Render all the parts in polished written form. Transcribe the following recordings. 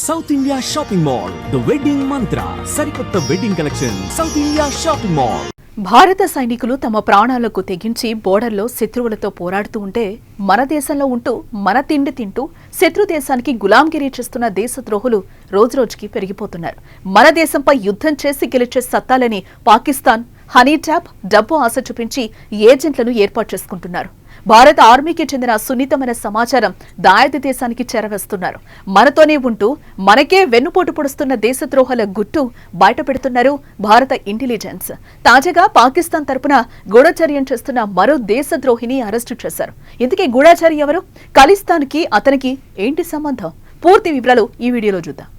South India shopping mall the wedding మంత్ర సరికొత్త wedding collection south India shopping mall. భారత సైనికులు తమ ప్రాణాలకు తెగించి బోర్డర్లో శత్రువులతో పోరాడుతూ ఉంటే మన దేశంలో ఉంటూ మన తిండి తింటూ శత్రు దేశానికి గులాంగిరీ చేస్తున్న దేశద్రోహులు రోజురోజుకి పెరిగిపోతున్నారు. మన దేశంపై యుద్ధం చేసి గెలిచే సత్తాలని పాకిస్తాన్ హనీ ట్యాప్ డబ్బు ఆశ చూపించి ఏజెంట్లను ఏర్పాటు చేసుకుంటున్నారు. భారత ఆర్మీకి చెందిన సున్నితమైన సమాచారం దాయాది దేశానికి చేరవేస్తున్నారు. మనతోనే ఉంటూ మనకే వెన్నుపోటు పొడుస్తున్న దేశద్రోహుల గుట్టు బయటపెడుతున్నారు భారత ఇంటెలిజెన్స్. తాజాగా పాకిస్తాన్ తరపున గూఢచర్యం చేస్తున్న మరో దేశద్రోహిని అరెస్టు చేశారు. ఇందుకే గూఢచారి ఎవరు, ఖలిస్తాన్కి అతనికి ఏంటి సంబంధం? పూర్తి వివరాలు ఈ వీడియోలో చూద్దాం.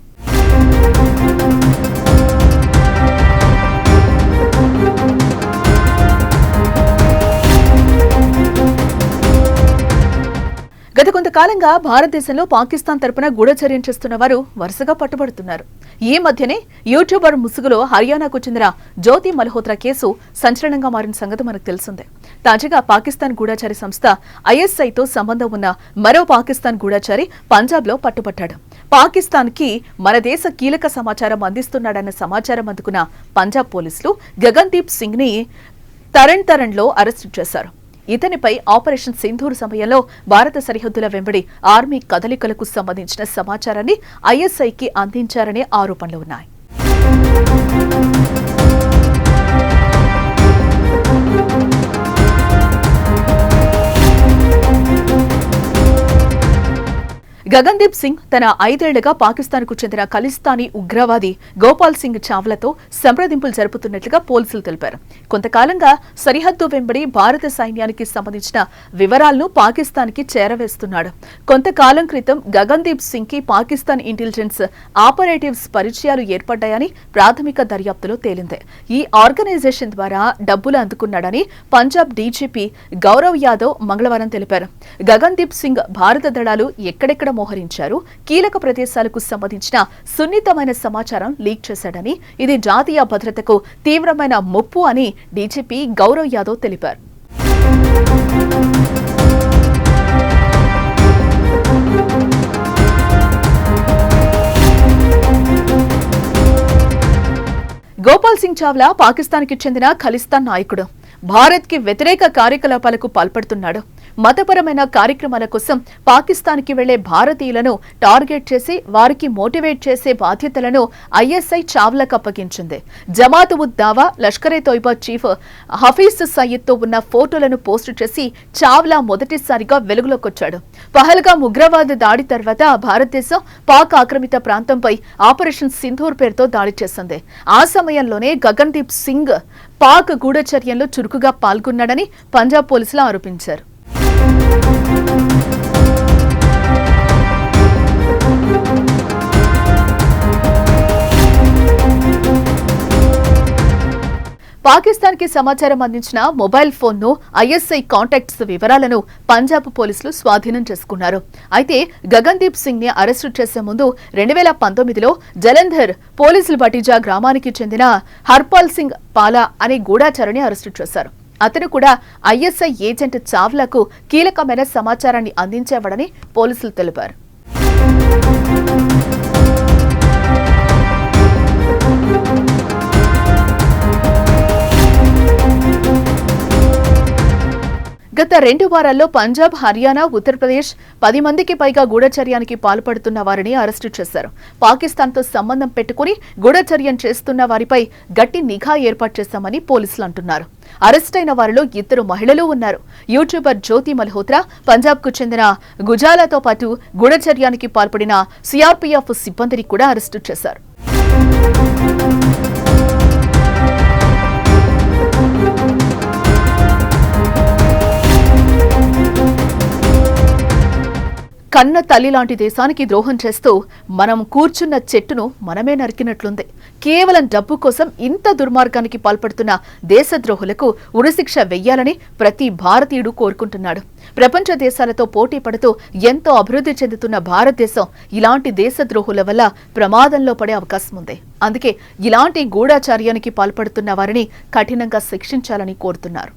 గత కొంతకాలంగా భారతదేశంలో పాకిస్తాన్ తరపున గూఢచర్యం చేస్తున్న వారు వరుసగా పట్టుబడుతున్నారు. ఈ మధ్యనే యూట్యూబర్ ముసుగులో హర్యానాకు చెందిన జ్యోతి మల్హోత్రా కేసు సంచలనంగా మారిన సంగతి మనకు తెలిసిందే. తాజాగా పాకిస్తాన్ గూఢచారి సంస్థ ఐఎస్ఐతో సంబంధం ఉన్న మరో పాకిస్తాన్ గూఢచారి పంజాబ్లో పట్టుబట్టాడు. పాకిస్తాన్ కి మన దేశ కీలక సమాచారం అందిస్తున్నాడన్న సమాచారం అందుకున్న పంజాబ్ పోలీసులు గగన్దీప్ సింగ్ ని తరణ్లో అరెస్టు చేశారు. ఇతనిపై ఆపరేషన్ సింధూర్ సమయంలో భారత సరిహద్దుల వెంబడి ఆర్మీ కదలికలకు సంబంధించిన సమాచారాన్ని ఐఎస్ఐకి అందించారనే ఆరోపణలు ఉన్నాయి. గగన్దీప్ సింగ్ తన 5 ఏళ్లుగా పాకిస్తాన్ కు చెందిన ఖలిస్తానీ ఉగ్రవాది గోపాల్ సింగ్ చావ్లాతో సంప్రదింపులు జరుపుతున్నట్లుగా పోలీసులు తెలిపారు. కొంతకాలంగా సరిహద్దు వెంబడి భారత సైన్యానికి సంబంధించిన వివరాలను పాకిస్తాన్ కి చేరవేస్తున్నాడు. కొంతకాలం క్రితం గగన్దీప్ సింగ్ కి పాకిస్తాన్ ఇంటెలిజెన్స్ ఆపరేటివ్స్ పరిచయాలు ఏర్పడ్డాయని ప్రాథమిక దర్యాప్తులో తేలింది. ఈ ఆర్గనైజేషన్ ద్వారా డబ్బులు అందుకున్నాడని పంజాబ్ డీజీపీ గౌరవ్ యాదవ్ మంగళవారం తెలిపారు. గగన్దీప్ సింగ్ భారత దళాలు ఎక్కడెక్కడ మోహరించారు, కీలక ప్రదేశాలకు సంబంధించిన సున్నితమైన సమాచారం లీక్ చేశాడని, ఇది జాతీయ భద్రతకు తీవ్రమైన ముప్పు అని డీజీపీ గౌరవ్ యాదవ్ తెలిపారు. గోపాల్ సింగ్ చావ్లా పాకిస్తాన్కి చెందిన ఖలిస్తాన్ నాయకుడు. భారత్ కి వ్యతిరేక కార్యకలాపాలకు పాల్పడుతున్నాడు. మతపరమైన కార్యక్రమాల కోసం పాకిస్తాన్కి వెళ్లే భారతీయులను టార్గెట్ చేసి వారికి మోటివేట్ చేసే బాధ్యతలను ఐఎస్ఐ చావ్లాకు అప్పగించింది. జమాత్ ఉద్ దావా, లష్కర్-ఏ-తోయిబా చీఫ్ హఫీజ్ సయీద్తో ఉన్న ఫోటోలను పోస్టు చేసి చావ్లా మొదటిసారిగా వెలుగులోకొచ్చాడు. పహల్గామ్ ఉగ్రవాద దాడి తర్వాత భారతదేశం పాక్ ఆక్రమిత ప్రాంతంపై ఆపరేషన్ సింధూర్ పేరుతో దాడి చేసింది. ఆ సమయంలోనే గగన్దీప్ సింగ్ పాక్ గూఢచర్యంలో చురుకుగా పాల్గొన్నాడని పంజాబ్ పోలీసులు ఆరోపించారు. పాకిస్తాన్ కి సమాచారం అందించిన మొబైల్ ఫోన్ ను ఐఎస్ఐ కాంటాక్ట్స్ వివరాలను పంజాబ్ పోలీసులు స్వాధీనం చేసుకున్నారు. అయితే గగన్దీప్ సింగ్ ని అరెస్టు చేసే ముందు 2019లో జలంధర్ పోలీసులు బటిజా గ్రామానికి చెందిన హర్పాల్ సింగ్ పాలా అనే గూఢచారిని అరెస్టు చేశారు. అతను కూడా ఐఎస్ఐ ఏజెంట్ చావ్లాకు కీలకమైన సమాచారాన్ని అందించేవాడని పోలీసులు తెలిపారు. గత 2 వారాల్లో పంజాబ్, హర్యానా, ఉత్తరప్రదేశ్ 10 మందికి పైగా గూఢచర్యానికి పాల్పడుతున్న వారిని అరెస్టు చేశారు. పాకిస్తాన్తో సంబంధం పెట్టుకుని గూఢచర్యం చేస్తున్న వారిపై గట్టి నిఘా ఏర్పాటు చేశామని పోలీసులు అంటున్నారు. అరెస్టైన వారిలో 2 మహిళలు ఉన్నారు. యూట్యూబర్ జ్యోతి మల్హోత్రా, పంజాబ్కు చెందిన గుజాలాతో పాటు గూఢచర్యానికి పాల్పడిన సిఆర్పీఎఫ్ సిబ్బందిని కూడా అరెస్టు చేశారు. కన్న తల్లి లాంటి దేశానికి ద్రోహం చేస్తూ మనం కూర్చున్న చెట్టును మనమే నరికినట్లుంది. కేవలం డబ్బు కోసం ఇంత దుర్మార్గానికి పాల్పడుతున్న దేశద్రోహులకు ఉరిశిక్ష వెయ్యాలని ప్రతి భారతీయుడు కోరుకుంటున్నాడు. ప్రపంచ దేశాలతో పోటీ పడుతూ ఎంతో అభివృద్ధి చెందుతున్న భారతదేశం ఇలాంటి దేశద్రోహుల వల్ల ప్రమాదంలో పడే అవకాశం ఉంది. అందుకే ఇలాంటి గూఢచార్యానికి పాల్పడుతున్న వారిని కఠినంగా శిక్షించాలని కోరుతున్నారు.